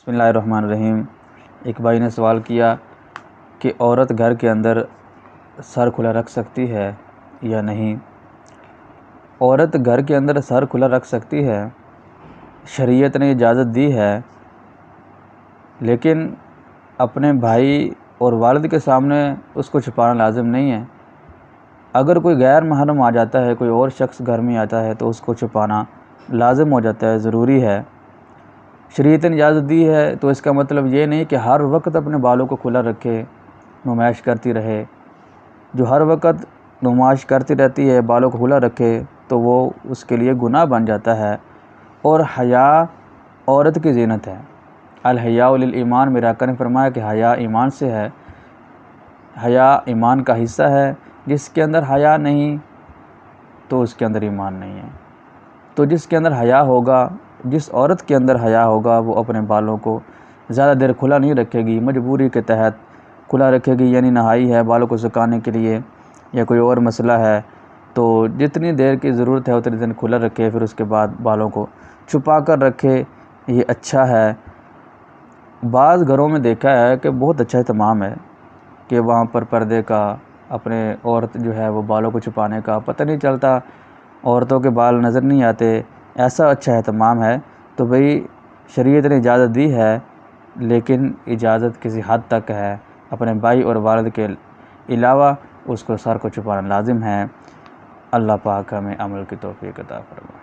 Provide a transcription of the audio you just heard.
بسم اللہ الرحمن الرحیم۔ ایک بھائی نے سوال کیا کہ عورت گھر کے اندر سر کھلا رکھ سکتی ہے یا نہیں۔ عورت گھر کے اندر سر کھلا رکھ سکتی ہے، شریعت نے اجازت دی ہے، لیکن اپنے بھائی اور والد کے سامنے اس کو چھپانا لازم نہیں ہے۔ اگر کوئی غیر محرم آ جاتا ہے، کوئی اور شخص گھر میں آتا ہے تو اس کو چھپانا لازم ہو جاتا ہے، ضروری ہے۔ شریعت نے اجازت دی ہے تو اس کا مطلب یہ نہیں کہ ہر وقت اپنے بالوں کو کھلا رکھے، نمائش کرتی رہے۔ جو ہر وقت نمائش کرتی رہتی ہے، بالوں کو کھلا رکھے، تو وہ اس کے لیے گناہ بن جاتا ہے۔ اور حیا عورت کی زینت ہے۔ الحیاء للایمان، میرے آقا نے فرمایا کہ حیا ایمان سے ہے۔ حیا ایمان کا حصہ ہے۔ جس کے اندر حیا نہیں تو اس کے اندر ایمان نہیں ہے۔ تو جس کے اندر حیا ہوگا، جس عورت کے اندر حیا ہوگا، وہ اپنے بالوں کو زیادہ دیر کھلا نہیں رکھے گی، مجبوری کے تحت کھلا رکھے گی، یعنی نہائی ہے، بالوں کو سکھانے کے لیے یا کوئی اور مسئلہ ہے تو جتنی دیر کی ضرورت ہے اتنی دیر کھلا رکھے، پھر اس کے بعد بالوں کو چھپا کر رکھے، یہ اچھا ہے۔ بعض گھروں میں دیکھا ہے کہ بہت اچھا اہتمام ہے کہ وہاں پر پردے کا، اپنے عورت جو ہے وہ بالوں کو چھپانے کا پتہ نہیں چلتا، عورتوں کے بال نظر نہیں آتے، ایسا اچھا اہتمام ہے۔ تو بھئی شریعت نے اجازت دی ہے، لیکن اجازت کسی حد تک ہے۔ اپنے بھائی اور والد کے علاوہ اس کو سر کو چھپانا لازم ہے۔ اللہ پاک ہمیں عمل کی توفیق عطا فرمائے۔